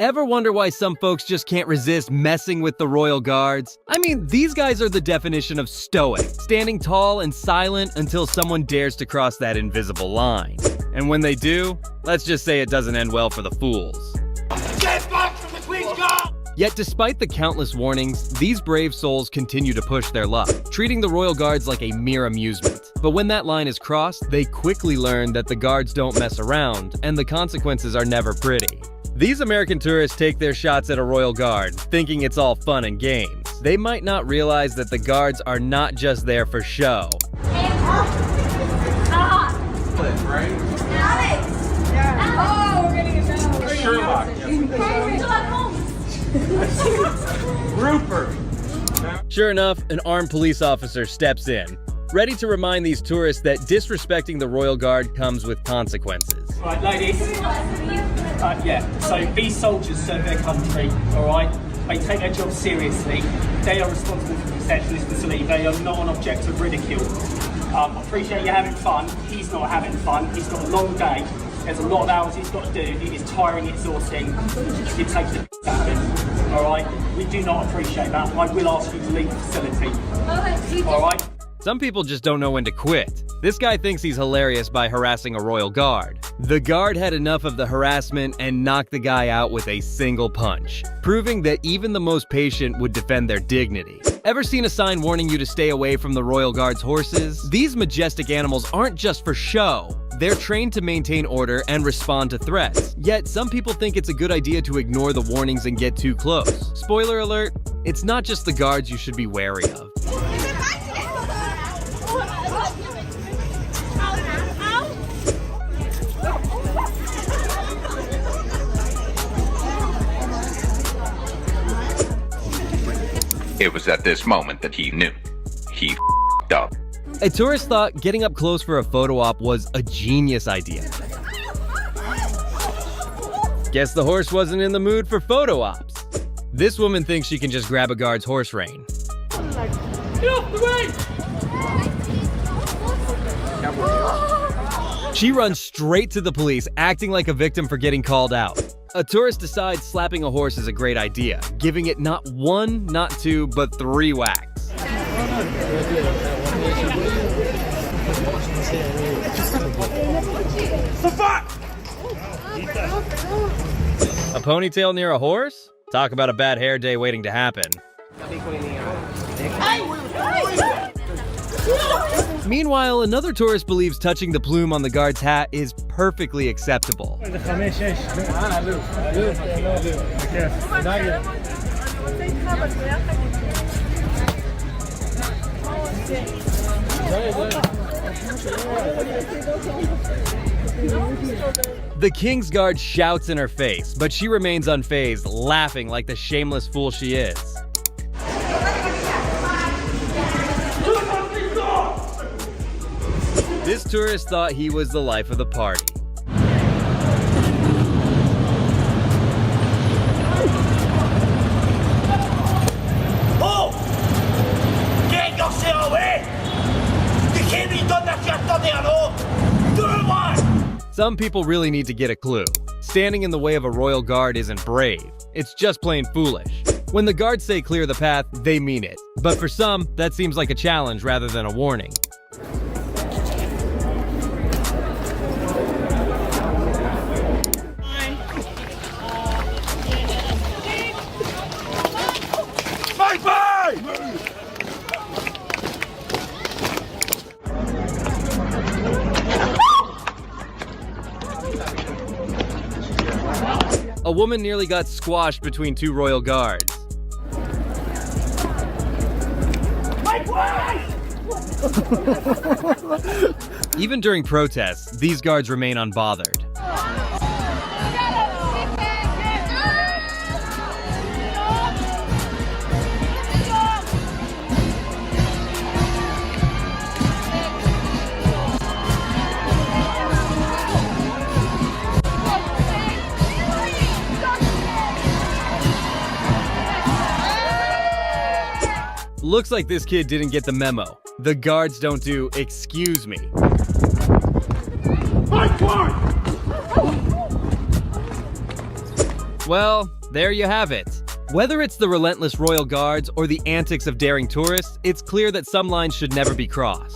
Ever wonder why some folks just can't resist messing with the royal guards? I mean, these guys are the definition of stoic, standing tall and silent until someone dares to cross that invisible line. And when they do, let's just say it doesn't end well for the fools. Get back from the Queen's Guard! Yet despite the countless warnings, these brave souls continue to push their luck, treating the royal guards like a mere amusement. But when that line is crossed, they quickly learn that the guards don't mess around, and the consequences are never pretty. These American tourists take their shots at a royal guard, thinking it's all fun and games. They might not realize that the guards are not just there for show. Sure enough, an armed police officer steps in, ready to remind these tourists that disrespecting the royal guard comes with consequences. Right, ladies. So these soldiers serve their country, alright? They take their job seriously. They are responsible for the protection of this facility. They are not an object of ridicule. I appreciate you having fun. He's not having fun. He's got a long day. There's a lot of hours he's got to do. It is tiring, exhausting. You take the out of it, alright? We do not appreciate that. I will ask you to leave the facility. Alright? Some people just don't know when to quit. This guy thinks he's hilarious by harassing a royal guard. The guard had enough of the harassment and knocked the guy out with a single punch, proving that even the most patient would defend their dignity. Ever seen a sign warning you to stay away from the royal guard's horses? These majestic animals aren't just for show. They're trained to maintain order and respond to threats. Yet some people think it's a good idea to ignore the warnings and get too close. Spoiler alert, it's not just the guards you should be wary of. It was at this moment that he knew. He f***ed up. A tourist thought getting up close for a photo op was a genius idea. Guess the horse wasn't in the mood for photo ops. This woman thinks she can just grab a guard's horse rein. Get off the way! She runs straight to the police, acting like a victim for getting called out. A tourist decides slapping a horse is a great idea, giving it not one, not two, but 3 whacks. A ponytail near a horse? Talk about a bad hair day waiting to happen. Meanwhile, another tourist believes touching the plume on the guard's hat is perfectly acceptable. The King's Guard shouts in her face, but she remains unfazed, laughing like the shameless fool she is. This tourist thought he was the life of the party. Oh! Get yourself away! You can't be done that shit on there, no! Do it one! Some people really need to get a clue. Standing in the way of a royal guard isn't brave. It's just plain foolish. When the guards say clear the path, they mean it. But for some, that seems like a challenge rather than a warning. A woman nearly got squashed between 2 royal guards. Even during protests, these guards remain unbothered. Looks like this kid didn't get the memo. The guards don't do "excuse me." Well, there you have it. Whether it's the relentless royal guards or the antics of daring tourists, it's clear that some lines should never be crossed.